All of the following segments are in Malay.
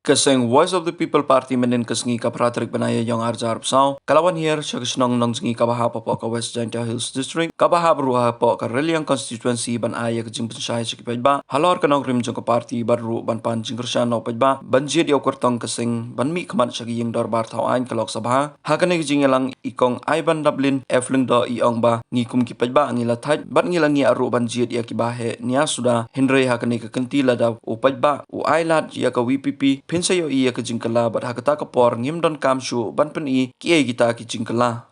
Kasing Voice of the People Party menin kasngi ka Patrick Banaya yung arjar psaw. Kalawan here siya kasnong nang zingi kabaha po ka West Jaintia Hills District. Kabaha beruha po ka Reliang Constituency ban aya ka jing pensay sa kipay ba. Halor ka nang rim jong ka party baru ban pan jing kersyan no ba. Banjir yaw kurtong kasing ban mi kaman siya giyang darbar tawain kalok sa baha. Hakan na jing lang ikong Ivan Dublin Efling do iong ba ngikum kipay ba ang ilatay. Bat ngilang ni aru banjir ya kibahe niya suda Henry hakan ni kakentila daw upay ba. U ailat ya ka WPP pinsayo iya ke jingkala bat hakata kapor ngimdon kamshu ban pen I kiai kita ki jingkala.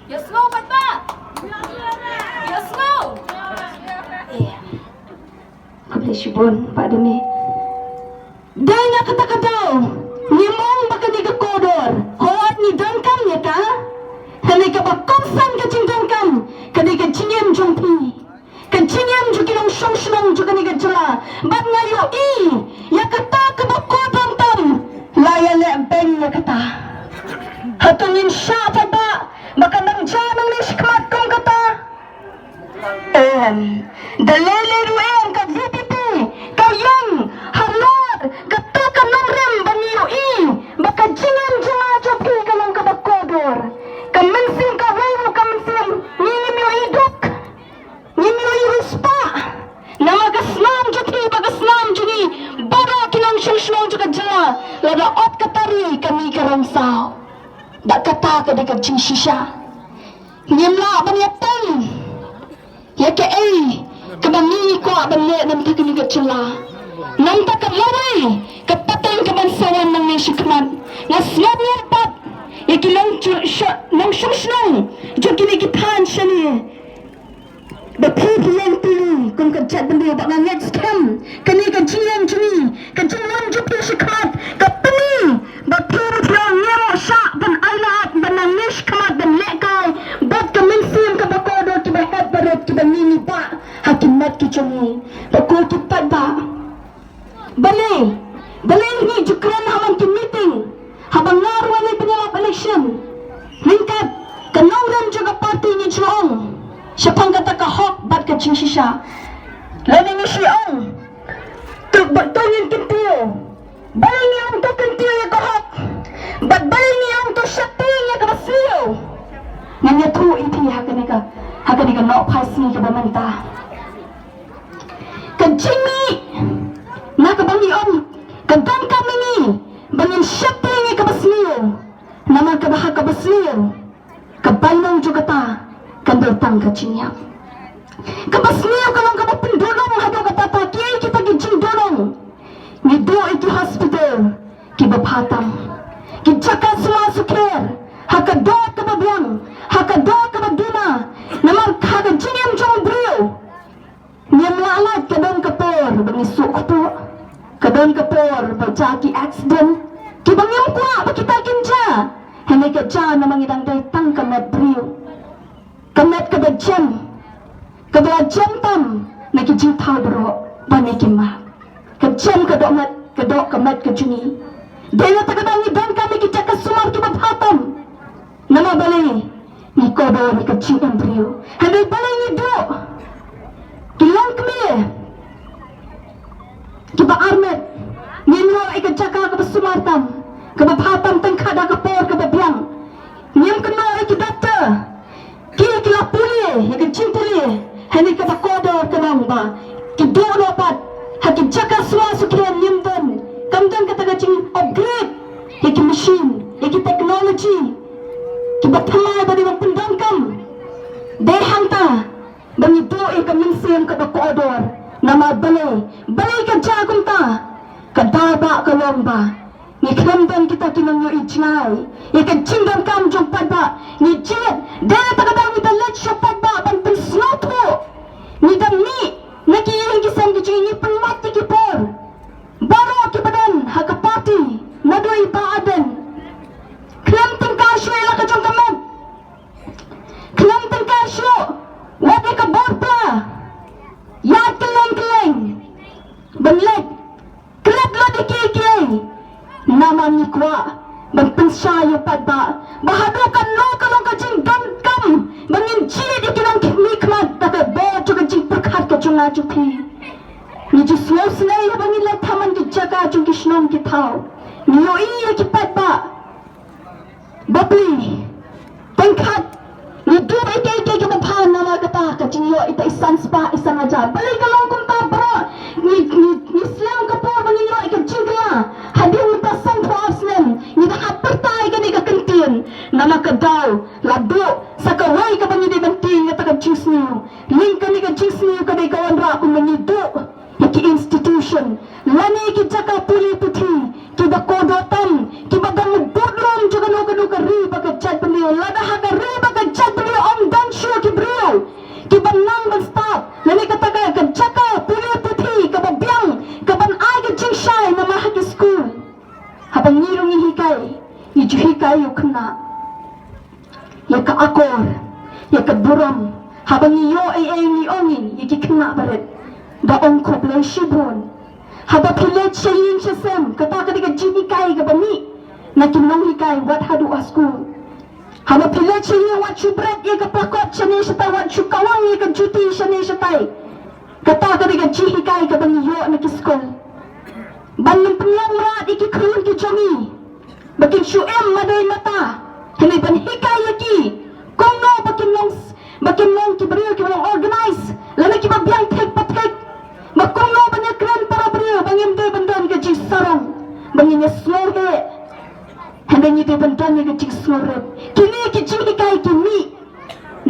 Yasmo patba. Yasmo. Kablisibon Pak Demi. Dana kata-kata ni mong baka ni kodor. Hoat ni dankam ya ka? Kani ka bakomsan ka jing dankam. Kani ka jingem jongpi. Kan jingem jukinong shong juga ni ka jela. Bat ngayo I ya kata ka bakodon tam. Laya le beng ya kata. Hatungin sya ba baka nang janang ni shikmat kong kata. Dalele ruang ka VPP kayang halor katukan nomrem baniyo I baka jingem jela jopi kalang ka bakodor. Kamensin ka wewu kamensin nimi iduk nimi ruspa namagasnam joki bagasnam joki bara kinang shushnong joka jela lada ot katari kami karamsaw dak kata ka dekat jing shisha nyemla baniatan ya ke kabani ko abanle nam takini ka jela nam takalaway kapatay ka bansawan ng nishikman nasmab nirpat ikilang nang shushnong joki nikitan siya ni Bapipiyan pili kung kajat benda baka next time kani kajian juni kajian jupi shikat kapani bapipiyan nero syak ban ailat ban nangish kamat ban lekay bat kaminsim kabakodo kiba head barot kiba nini ba hakimat kichuni bakul kipat ba balay ni jukran haman ki meeting habang ngarwa ni penyelap election lingkat kanawram juga party ni Chong siapang kata ka hok bat ka ching shisha lani ni siong tuk bertungin kintiyo balay niyong to kintiyo ya ka hok bat balay niyong to syaping ya ka basliyo nganya tu iti hakani ka no paisi ka bamanta ka jingmi na ka bangi om ka gangka mini bangin syaping ya ka basliyo nama ka baha ka basliyo ka bainang juga ta kandatang kacinya kabasniyo kalong kabapindulong hado katata kiyay kita gijing dulong nido iti hospital kibapatam kijaka sumasukir hakadot kababiyang hakadot kababduna namang kagajingem jong briyo niyam lalat kadon kapor bangisuk to kadon kapor bajaki accident kibangyam kwa bakita kinja henay kadya namang idang daytang kamat briyo kamat kabajam kabajam tam nakijing tau bro banikima kajam kadok kamat kajuni daya tagadang iban kami kijak kasumar kibabhatam nama balay ni kodo ni kajing embryo hanay balay ni do kilang kami kiba armet nino ay kajaka kabasumar tam kababhatam tangkada kapor kababiyang niyam kano ay kidata kila puli ya cimpuli hani ka bakodo kanang ba kidono pat hakin jaka swasu kian nyimdan kamdan kata gacing upgrade iki machine iki technology kibatama badi wang pendangkam dehanta bangi do ka minsim ka bakodo nama balay ka jagum ta kadaba ka lomba ni kamdan kita kinang yo ijnay ikan cingdan kam jong padba ni jet dala tagadang ni dalat siya padba ban pensloto ni dami nakiyang kisang gijing ni pangmati kipor baro kibadan hakapati nadoy baadan klamtang kasyo ila ka jong kamag klamtang kasyo wadi ka borpla yad kaleng banlag kladlo di kikiyay nama ni kwa magpensayo padba bahadukan no kalong kajing dankam bangin jili di kinang mikmat taka bo juga jing perkat ka junga jupi ni ju slow snai habang ila taman ki jaga jung ki shnong ki thau ni yo i ki pat ba babli pengkat ni du ba ke ba pha na ma kata ka jing yo ita isan spa isan aja balik ka long kum ta bro ni slam ka po bang yo ka jing ka hadin ta sang thos nem ni da apertai ka ni ka kentin nama ka daw ladu sa ka wai ka bang ni banting ka ka jing sniu ling ka ni ka jing sniu ka dai ka wan ra ku ni du ki institution lani ki jaka puli puthi ki ba kodotam ki ba dang bodrom jaga no ka ri ba ka chat bani lada ha ka ri ba ka chat bani om dan shu ki brio ki ba nang ban stop lani ka taka ka jaka puli puthi ka ba biang ka ban ai ka jing shai na ma ha ki school habang nirong hikai ni ju hikai yu khna ya ka akor ya ka buram habang yo ai ni ongin ya ki khna baret da ong koble shibon haba pilet shayin shasem kata ka jini kai ka bani na kinong hikai wat hadu asku haba pilet shayin wat chubret ye ka pakot shane shata wat chukawang ye ka juti shane shatai kata ka jini kai ka bani yo na kiskol banung penyang rat iki khun ki jami bakin shuem madai mata kini ban hikai yaki kongno bakin long ki brio ki bang organize lana ki ba biang tek patek makungno banyak keren para brio bangim de bandan ke jing sarong bangin slow he hendanya de bandan ke jing slow he kini ki jing hikai ki mi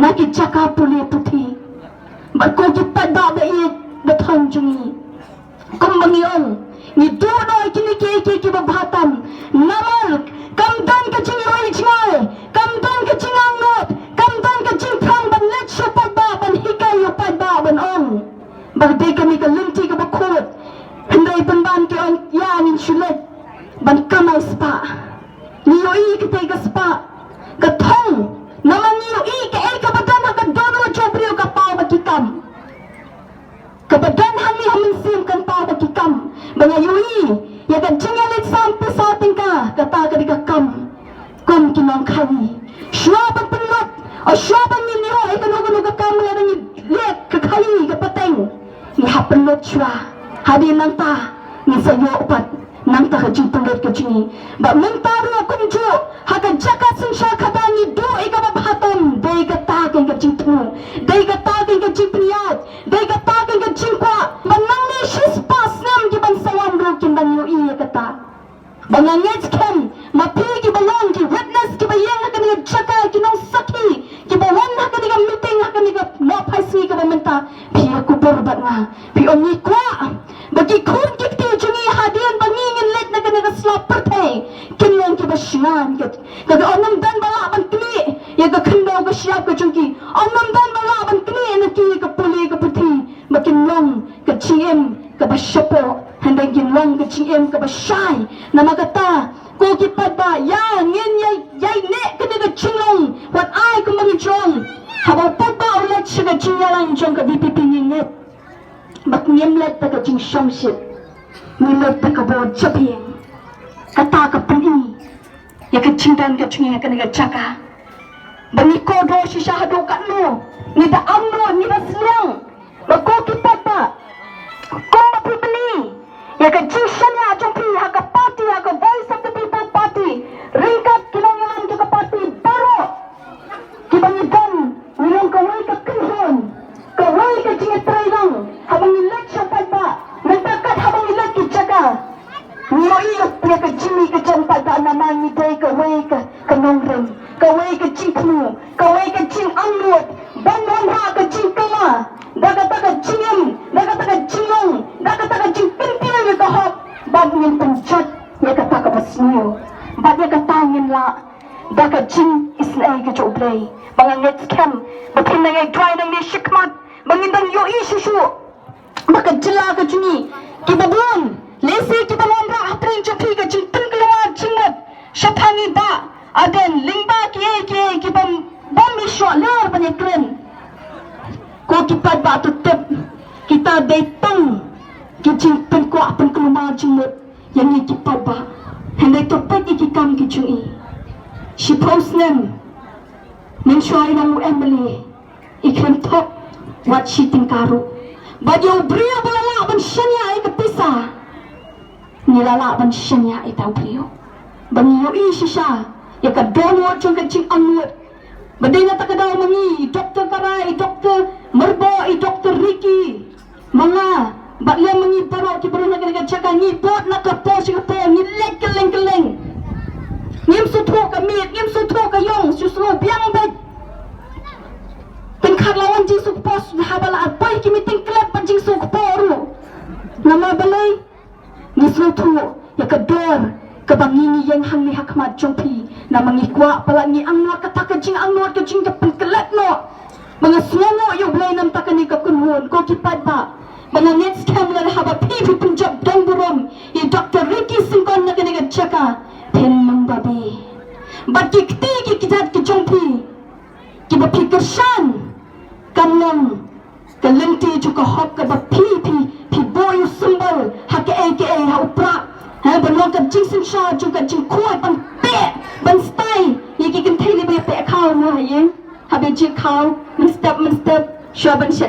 na ki jaka puli puthi bakko ki pada ba ye bathang jungi kum bangiong ni do no kini ki ba bhatam namal kam dan ke jing roi jingai kam dan ke jing angot kam dan ke jing thang ban let shapa ba ban hikai yo pada ban ong bagde kami ka linti ka bakut hendai ban ki on ya nin shulet ban kamai spa niyo i ka tega spa ka thong naman niyo i ka ka badan ka dono choprio ka pau ba kikam ka badan hami hamin sim kan pau ba kikam banga yo i ya ka jingalit sampai sating ka kata ka di ka kam kom kinong kai shwa ban penlat o shwa ban ni ho ai ka no ka kam la ni lek ka kai ka pateng ni happen lot chua hadi nanta ni sayo upat nanta ka jing tulet ka jingi ba menta ru kunju haka jaka sing sha khata ni do ika ba bhatam dei ka ta ka jing tu dei ka ta ka jing priyat dei ka ta ka jing kwa banang ni shis pas nam ki ban sawam ru kin ban yo i ka ta bangang ngets kem mapi ki balong ki witness ki bayang ka ni jaka ki nong saki ki ba wan ka ni meeting ka ni no phaisi ka ba menta pi aku berbat nga pi oni kwa bagi kun ki ti jungi hadian bangingin let na ka ni slap perte kinong ki ba shingan ka onam dan bala ban kni ya ka khndo ka siap ka jungi onam dan bala ban kni na ki ka puli ka puthi makin long ka chiem ka ba shapo handai kin long ka chiem ka ba shai na magata ko ki padba ya ngin yai ne ka ni ka chinglong wat ai ka mari jong haba padba ulat shiga chinyalang jong ka DPP ni net bak ngem let ta ka ching shamshit ni let ta ka bo chapieng kata ka puni ya ka chingdan ka chungi ka ni ka chaka bani ko do shisha hadu kat no ni da amno ni da siang bako ki padba ko pibli ya ka jishan ya jompi ha ka party ha ka voice of the people party ringkat kinong yang ka party baro kibang dan nilang kawai ka kinhon kawai ka jingat trailong habang ilat siya padba nagtakat habang ilat ki jaga niyo iyo ya ka jimi ka jan padba naman ni day kawai ka kanongrem kawai ka jingknu kawai ka jing amnut banwan ha ka jing kama daga jingem daga jingong daga jing pintilan ya ka hop bag ngin penjat ya ka taka basniyo bag ya ka tangin la daga jing isnai ka joblay mga ngets kem batin na ngay dry nang ni shikmat bangindang yo isushu baka jila ka jungi kibabun lesi kibabun ra aprin jumpi ka jing tengkalawa jingat shapangi ba aden lingba kiye kibam bombi shwa lar banyakren ko kipat ba tutep kita datang ki jing pen ko apen keluma jingat yang ni kipat ba hendai topet iki kam ki jungi she post them Ning shwai nang Emily ikrem top what she tingkaru bajo brio bala ban shanya ay kapisa. Nilala ban shanya ay tao beliau. Bangiyo isya ya ka dono chung ka ching anwat. Badai na takadaw mangi Dr. Karay, Dr. Merbo, Dr. Ricky. Mga bakla mangi baro ki baro na ka chaka ni bot na ka po si ka po ni lek keleng. Ngim sutro ka mit, ngim sutro ka yong, suslo biang bet. Tengkar lawan jing su pos habala apai ki meeting klub pa jing su poru. Nama balai ni sutro ya ka dor kabangini yang hang ni hakmat jongpi na mangikwa pala ni angno kata ka jing ka pengkelat no. Mga songo yo blay nam takani ka kunhon ko kipat ba. Mga next time na haba pipi Punjab dong burom i Dr. Ricky Singkon na kaniga chaka pen mang babi. Bat kikti ki kitat ki jongpi ki ba pikirsan kanang kalenti juga hok ka ba pi boy symbol hak aka ha upra. Ha banong ka jing sim sha juga jing kuai ban pe ban stay yiki kan thai ni ba pe khao na ye habe ji khao min step sha ban sha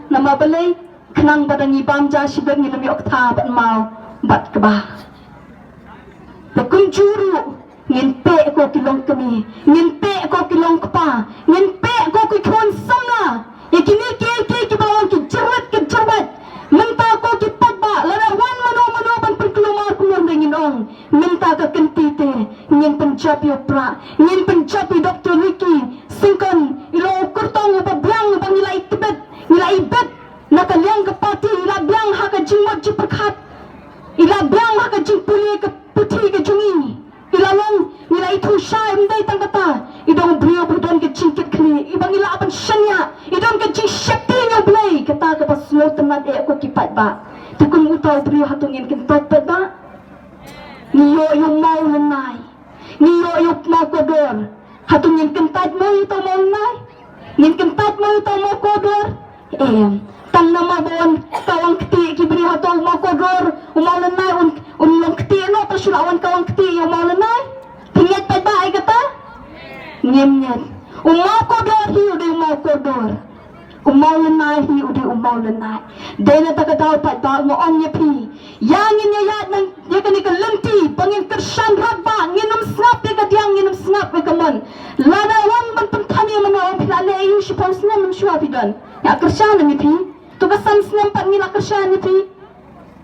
nama balai kenang badangi bamja sibeng ni mi okta ban mau bat ka ba bakun juru ngin pe ko kilong kami ngin pe ko kilong kpa ngin pe ko kon samla yakini ke bawang ki jerat minta ko ki pagba lara wan mano ban perkelumar kulon dengan ong minta ka kentite ngin pencapi opera ngin pencapi Dr. Ricky Singkon ilo kurtong pa biang bang nilai ibet nakaliang ka pati ila biang ha ka jingmot ji perkhat ila biang ha ka jing puli ka puthi ka jungi ila long nilai thu sha imdai tangkata idong brio budon ke cingkit kli ibang ila apan shanya idong ke jing shakti nyo blai kata ka paslo temat aku kipat ba tukun utau brio hatungin kentat ba niyo yung mau lenai niyo yung mau kodor hatungin kentat mo ito mau lenai ngin kentat mo ito mau kodor tang nama bon kawang keti kibri hatong mau kodor umau lenai long keti no pasulawan kawang keti yung mau lenai tingit pa ba ay kata ngem umau kodor hi udah umau kodor umau lenai hi udah umau lenai dena takadaw pa ta mo on nya pi yangin nya yat nang ya kani ka lenti pangin kersan rabba nginum snap ya kadiang nginum snap ya kamon lada wan ban pentani mana on pilale ayu si pausna man shwa pidan ya kersan ni pi to ka sam snap pa ngila kersan ni pi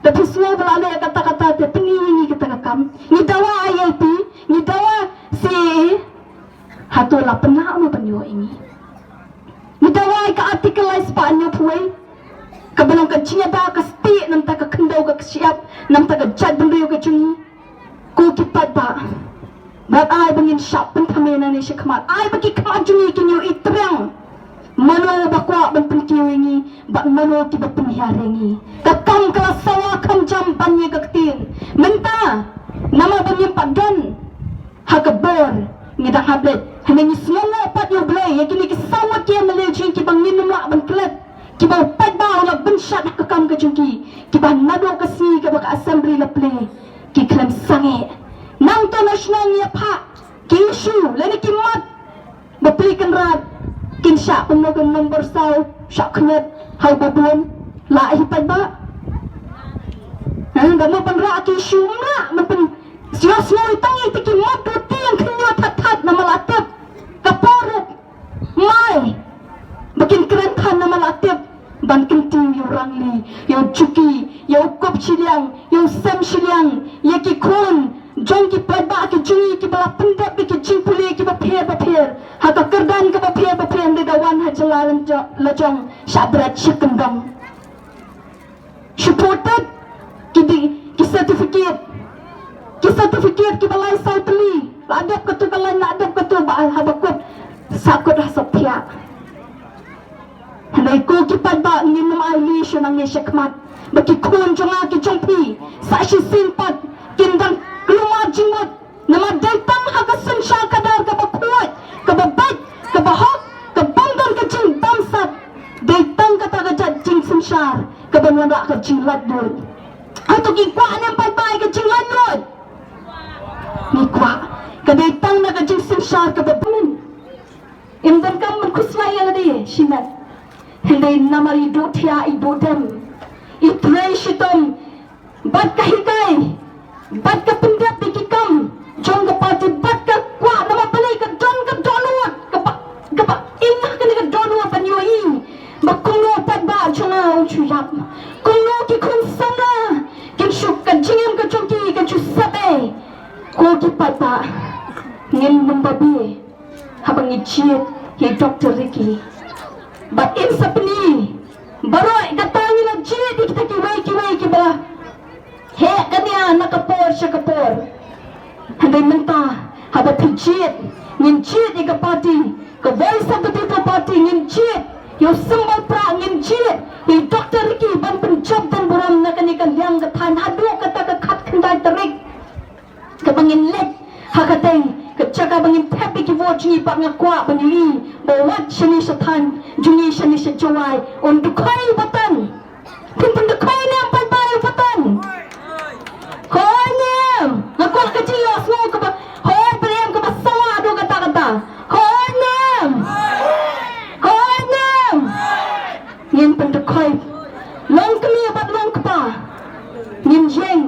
tapi semua beralih kata-kata te pengingi kita kam ni dawa ayai pi ni dawa si hatu la pernah mo panyo ini ni dawa ka artikelais pa anyo puai kabalong ka chiya ba ka sti nam ta ka khandau ka siap nam ta ka jat bendu ka chung ko kipat ba bat ai bangin shap pen kamena ni shikmat ai bagi kama jungi kinyo itrang mano bakwa ban penkiwingi bak mano ki ba penhiarengi kakam kala sawa kam jam banye kaktin menta nama bangin padan hakabor ngidang hablet hanani semua pat yo blay yakini ki sawa ki mele jing ki bang minum la ban klet ki ba pat ba la ban shat kakam ka jungki ki ba nado ka si ka ba ka assembly la play ki klem sange nang to national ni pa ki issue leni ki mat baplikan rat kin sya pemogan nomor sau syak knyat hau babon la hipat ba da mo pan ra ki shumna man pen sios mo itang itiki mat puti yang knyo that na malatep kaporok mai bakin keren kan na malatep ban kenting yo rangli yo chuki yo kop chiliang yo sam chiliang yaki khon jong ki padba ki jungi ki bala pendap ki jingpuli ki ba pher haka kerdan ki ba pher de dawan ha jalalan lajong shabrat shikendam supported ki certificate ki balai sautli adap katu kalan adap katu ba habakut sakut hasapya hanai ko ki padba nginum ali shunang ni shikmat baki khon jonga ki jongpi sa shi simpat kindang keluar jingmot nama datang haka sensha kadar ka ba kuat ka ba bat ka ba hok ka banggan ka jing bamsat datang kata ka jing sensha ka ba nanda ka jing ladud ato ki kwa nang patay ka jing ladud ni kwa ka datang na ka jing sensha ka ba banin imdan kam man kuswaya ladi shinat hindi namari dothya ibodem Tray shitom, bat kahikay, bat ka pindat ikikam, John ka pati, bat ka kwa, nama balay ka, John ka donuat, kapa, inah ka ni ka donuat panyoi, bakungno pat ba, chunga uchuyap, kungno ki kun sana, kin shuk ka jingam ka chungki, kan chu sabe, ko ki pat ba, ngin membabi, habang ichit, hi Dr. Ricky, bat in sapni, baroy katangi na jit kita kiway kiba he kanya nakapor siya kapor handay menta haba pijit ngin jit ikapati ka voice of the people party ngin jit yung symbol pra ngin jit yung Dr. Ricky ban penjob dan buram na kanikan yang katan hadu kata kakat kanday tarik kabangin let hakatay kacaka bangin tepi ki vo jungi pa nga kwa banyui bawat shani satan jungi shani sa jawai on dukai batan pimpun dukai nem palbayo batan hoy nem ngakol ka jilos mo ka ba hoy prem ka ba sawa do kata kata hoy nem ngin pendukai long kami abat long kapa ngin jeng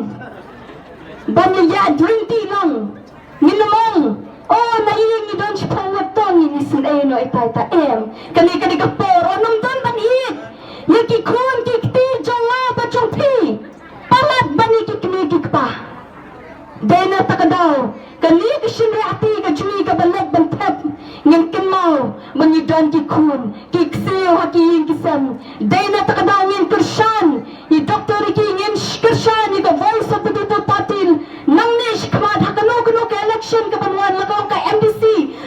banyaya drink tea long Minamong, naiing ni don si pawatong ni sin no itay em. Kani kapor, nung don banhit. Yaki kun kikti jonga pa chongpi. Palat bani kikimigik pa. Dena takadaw, kani kisinre ati ka jumi ka balag bantep. Ngin kinmaw, bangi don kikun, kiksiyo hakiyin kisam. Dena takadaw ngin kershan, i Dr. Ricky ngin kershan, i ka voice of the people patil. Nang nish kamad hakano ka election ka banwan lakalong ka MDC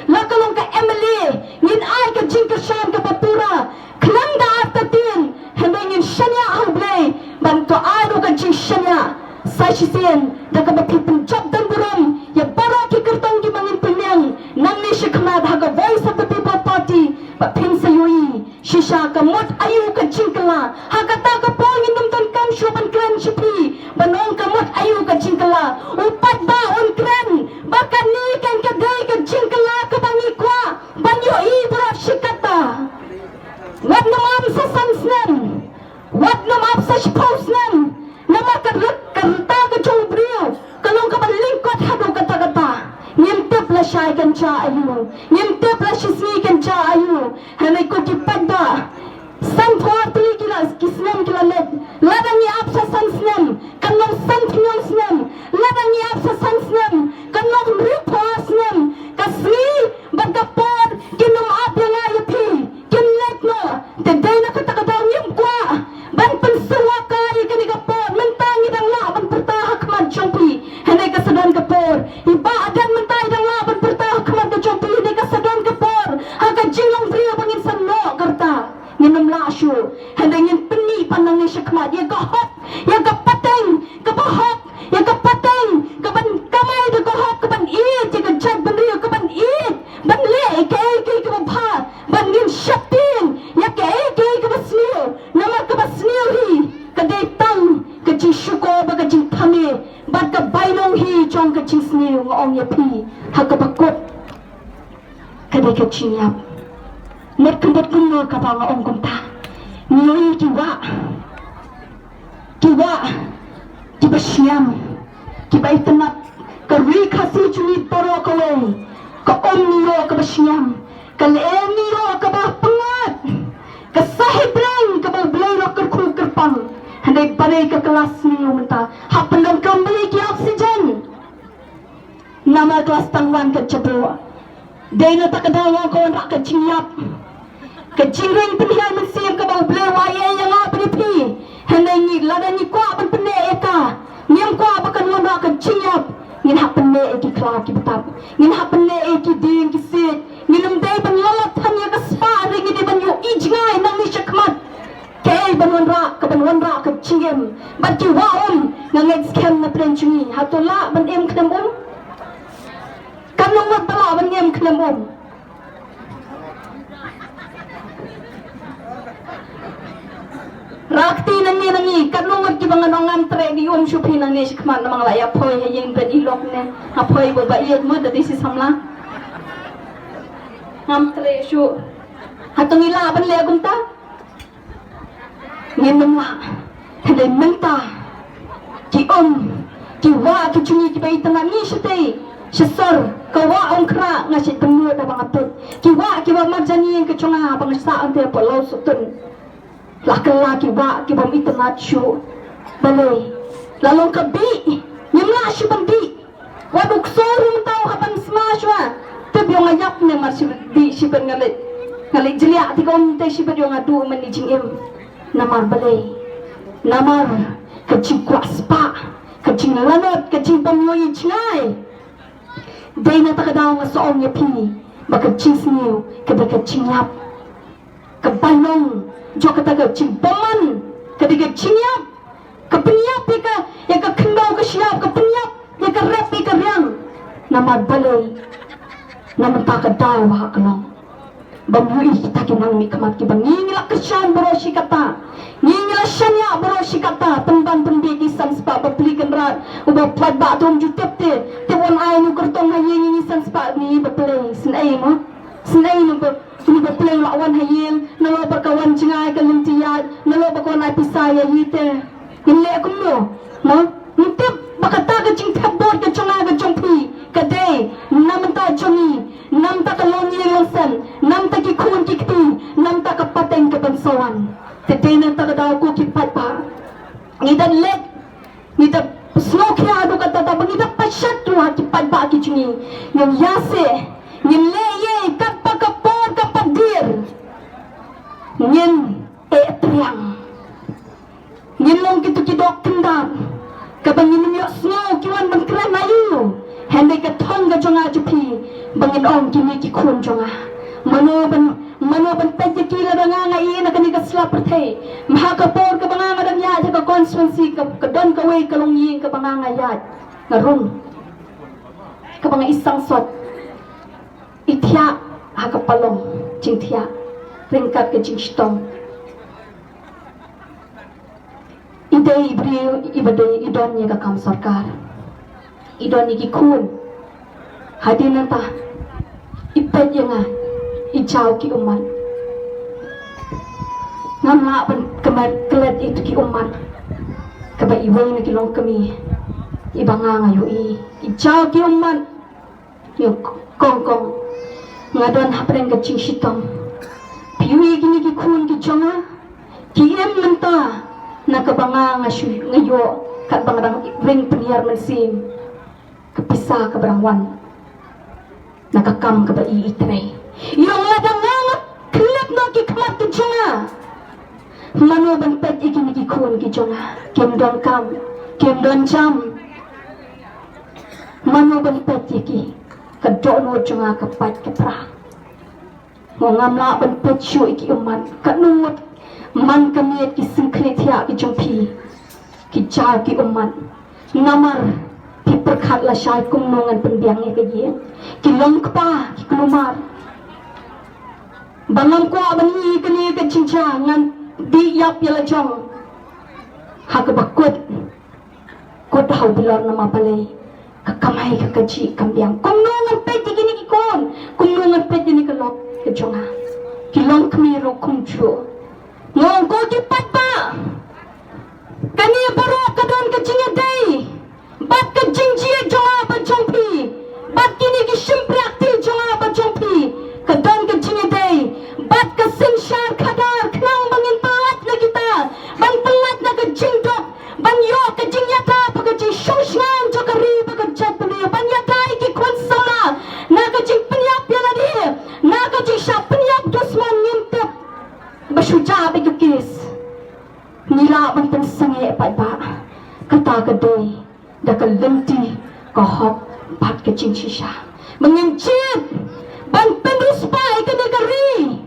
lakalong ka MLA ngin ay ka jingkershan ka patura klang da atatin henday ngin shanya hublay banto aro ka jing shanya sa shisien da ka bapipin job dan buram ya baro ki kertang ki mangin pinyang nang ni shikmad haga voice of the people party bapin sa yui shisha ka mot ayu ka jingkala haga ta ka po ngin dumton kam shuban kran shipi banong ka mot ayu ka jingkala upat ba on kran bahkan ni kan kadai ka jingkala ka bangi kwa banyo ibra shikata wad namam sa sansnem wad namam sa shpausnem nama karta ka chobrio kalong ka balingkot hado kata nyentep la shay kan cha ayu nyentep la shisni kan cha ayu hanay ko kipadba san thwatli kila kisnem kila led ladang ni ap sa sansnem kanong san snem ladang ni ap sa sansnem kanong ripasnem kasni bagapor kinum ap yang ayapi kinlet no teday na katakadaw niyong kwa ban pansawa kaya kanigapor mentangi dang laban pertahak man chompi hanay kasadon kapor iba adan mentay dang laban pertahak man chompi hanay kasadon kapor haga jingong brio bangin san no karta nginum lasyo hanay ngin peni panang ni syakmat ya kahop ya kapateng kapahop ya kapateng kapan kamay da kahop kapan it ya kajad banriyo kapan it ban le ike kababha ban ngin syapin ya ike kabasniyo namar kabasniyo hi kaday tang kajing syuko ba kajing pame bat ka bainong hi chong kajing sniyo ngong ya pi hakabakot kaday kajing yap net kumbot kumbot kapang ngong kumta niyoy kiba siyam kiba itenat kari kasi cunit paro kaway ka niyo kaba siyam kaleen niyo kaba pangat kasahib lang kaba blay rocker kerpang handay panay ka kelas niyo menta hapendan kambali ki oksigen nama kelas tangwan ka jabro dayna takadawa ko ang rakajingap kajingring penihan magsiyam kaba blay waya yang apanipi handay ni ladan ni kwa pan pene eta nyam kwa bakan wanda ka chinyap ngin hapen ne eki kla ki betap ngin hapen ne eki ding ki sit ngin day ban lalat han ya ka spa ring ni ban yo ijngai nang ni syakmat kay ban wanda ka chingem ban ki waom nang scam na prenchungi hatola ban em khnam kanong wat bala ban em khnam Rakti nangi kanungat ki mga nongantre di syupi nang ni sikman namang laya poy hayeng ben ilok ne apoy baba iyad mo dati si samla ngamtre syu hatong ilaban le agum ta nginum la Kadai menta ki ki wa ki cungi ki bai tengah ni syete syesor ka wa ong kra ngasi temu da bang apet ki wa marjani ke cunga bang sa ante po lo sutun lakala ki bam itna chu balai lalong ka bi nyamla shu bandi wa duk sorum tau kapan smashwa te biong ayap ne mar bi si ben ngale jelia ti kom te si biong adu mani jingem namar balai namar kecing kuaspa kecing lanot kecing pamyoy chinai day na takadaw nga soong yapi makacing sniu kada kecing yap kabanong jo kata kecing paman kada kecing yap kapenyap ya ka kendau ka siap kapenyap ya ka rep ka riang namad balay naman takadaw ha kalong bamui kita kinang mi kamat ki bangingila kesyan boroshi kata ngingila shanya boroshi kata temban tembi di sanspa baplikan rat uba plat ba tom jutep te won ai nu kertong hayeng ni sanspa ni baplay sinai mo sinai nu baplay lawan hayeng nalo berkawan cingai kalentiat nalo berkawan ai pisaya yite ile kumno mo ntep bakata ka cing tabor ka chonga ka chongpi kadai namta chongi namta ka longi lonsan namta ki khun ki kti namta ka pateng ka bansawan tete na ta daw ko ki patpa ngidan let ngida snok ya do ka ta ngida pashat tu ha ki patpa ki chungi yang yase ngin le ye kat pa ka por ka padir ngin triang ngin long kitu ki dok kendam kabangin yo snow kiwan bangkran ayu hande ka thong ga jonga jupi bangin om kini ki khun jonga mano ban pejje ki la nga nga i na kani ka slap the mahakapor ka banga nga ya ka constituency ka don ka way ka long yin ka banga nga ya ngarung ka banga isang sot ithya ha ka palong jingthya ringkat ka jingstong idai ibadai idon ni ka kam sarkar idon ni ki khun hadin nanta ipet yang ijau ki umat ngamla ban kemat kelet itu ki umat kaba iwang ni ki long kami ibanga ngayo ijau ki umat yo kong ngadon hapren ka ching sitam piwi gini ki khun ki chonga ki em menta nakabanga ngayo kat bangrang ring peniar mensim kepisah ke berangwan nakakam ke bai itrai yang ladang ngangat kelak no ki kemat ke jonga mano ban pet ikin ki khun ki jonga kem don kam kem don jam mano ban pet iki kadono jonga ke pat ke pra ngamla ban pet shu iki uman kanut man kamiet ki singklet ya ki jompi ki jar ki uman namar ki perkhat la syai kumnongan penbiang ke ye ki long kpa ki kelumar bangang kwa bani kini ke cinca ngan di yap ya jong ha ke bakut ko hau bilor nama balai ka kamai ka kaji kambiang kumnongan pet gini ki kon kumnongan pet gini ke lok ke jonga ki long kmiro kumchu ngong ko ki patpa kani baro kadon ke jinga dai bat ke jingjie jonga ba jongpi bat kini ki shimprakti jonga ba jongpi kadon ke jinga dai bat ke sinshar khadar knang bangin palat na kita ban palat na ke jingdok ban yo ke jingyata pa ke jing shoshnan jo ke ri pa ke jat puli ban yata ki kon sama na ke jing penyap ya ladi na ke jing sha penyap dosman ngintep basuja bagi kis nila banten sange pai ba kata kedai dah ke lenti ko hop pat ke cing shisha mengencit ban pendus pai ke negeri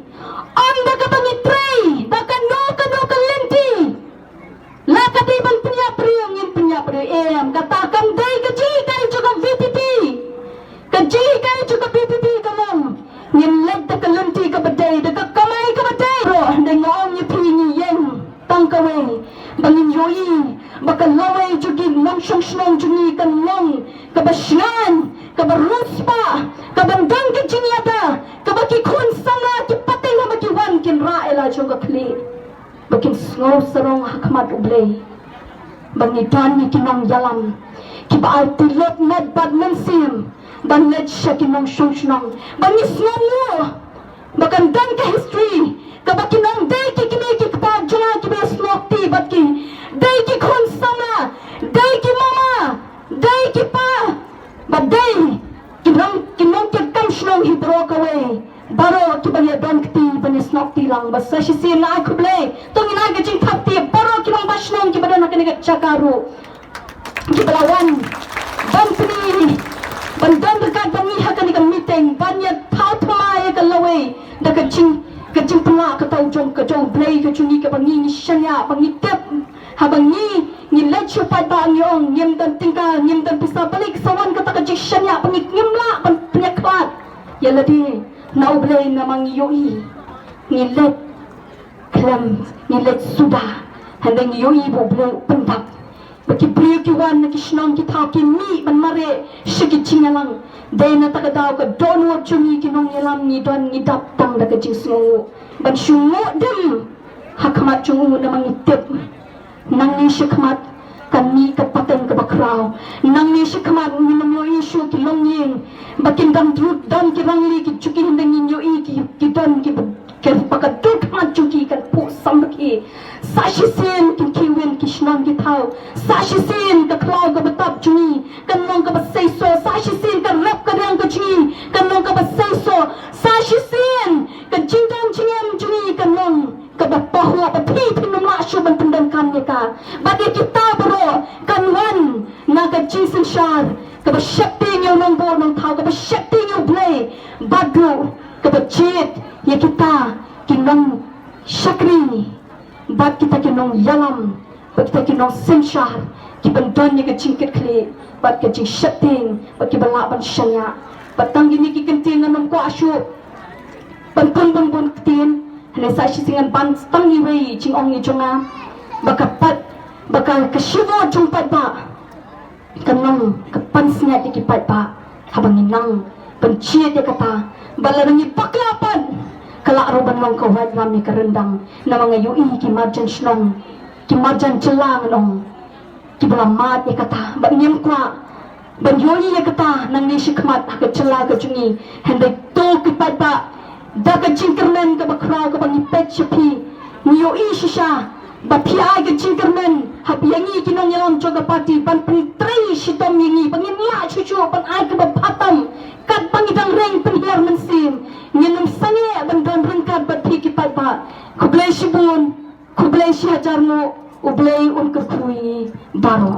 on dah ke bangi tray dah ke no ke lenti la kati ban punya priang ngin punya priang katakan dai ke ji kai juga VPP ke ji kai juga VPP kamu ngin lek dah ke lenti ke badai dah ke kamai ke badai roh dai ngom ni pini yen tang kawe bangin yoi bakal lawai jugi nam shong shong jugi kan long kabashnan kabaruspa kabandang ke jinyata kabaki khun sanga ki pateng ha baki wan kin ra ela choga kli bakin snow sarong hakmat ublei bangi dan ni kinong yalam kiba arti lot net bad mensim ban net sya kinong shungshnong bangi snomu bakan dan ke history kaba kinong day ki kini ki kapa juna ki be snokti bat ki day ki khon sama day ki mama day ki pa but day kinong ki kam shnong hi broke away baro ki bani don kti bani snokti lang bas sa shi sin na kuble tong ina ga jing thapti baro kinong bashnong ki badana kini ga chakaru ki balawan ban sini ban don dekat bani hakani ka meeting banya thau thma ka lawe da ka jing pula ka tau jong ka jong play ka chungi ka bangi ni shanya bangi tep ha bangi ni lechu pai ba ni ong nyem dan tingka nyem dan pisa balik sawan ka ta ka jing shanya bangi nyemla ban penyaklat ya ladi na ublay na mangi yoi ni let klam ni let sudah handang yoi bo blay pendak baki brio ki wan na ki shnong ki thau ki mi ban mare shiki chingalang day na takadaw ka don wo chungi ki nong yalam ni don ni dap tang da ka jing sungu ban shungu dem hakamat chungu na mangi tep nang ni shikmat kan ni ka patan ka bakraw nang ni shikmat ni nam yo issue ki long yin bakin dam drut dam ki rangli ki chuki hindang ni yo i ki don ki ker pakadut ma chuki kan pu sambaki sashi sen kin kiwin ki shnong ki thau sashi sen ka klaw ka batap chungi kan nong ka basai so sashi sen ka rap ka rang ka chungi kan nong ka basai so sashi sen ka jingdang chingem chungi kan nong ka bapahwa pathi pinumla shu ban pendam kan ni ka bagi kita bro kan wan na ka jinsen shar ka ba shakting yo nong bo nong thau ka ba shakting yo blay badu ka ba chit ya kita kinong shakri bat kita kinong yalam bat kita kinong senshar ki bandon ya ka chingket kle bat ka jing shakting bat ki bala ban shanya batang gini ki kenting nong ko ashu ban bon tin hne sa shi singan ban tang ni wei ching ong ni chunga bakapat bakal kashivo chung pat ba kanong kapan snya ki pat ba habang inang penciet ya kata balarangi paklapan kala aruban long kawad nami karendang na mga yui ki marjan shnong ki marjan celang nong ki balamat ya kata ba nyem kwa ban yoi ya kata nang ni shikmat ka cela ka jungi hendak to ki pat ba da ka jingkermen ka bakra ka bangi pet chapi ni yoi shisha ba pia ka jingkermen hapiangi kinong yalam joga party ban pentri shitom yingi bangin la chuchu ban ai ka bapatam kat pangidang reng penhiar mensim nginum sange bandan rengkat bat phi ki pat ba kublai shibun kublai shi hajar mo ublai un kerkui baro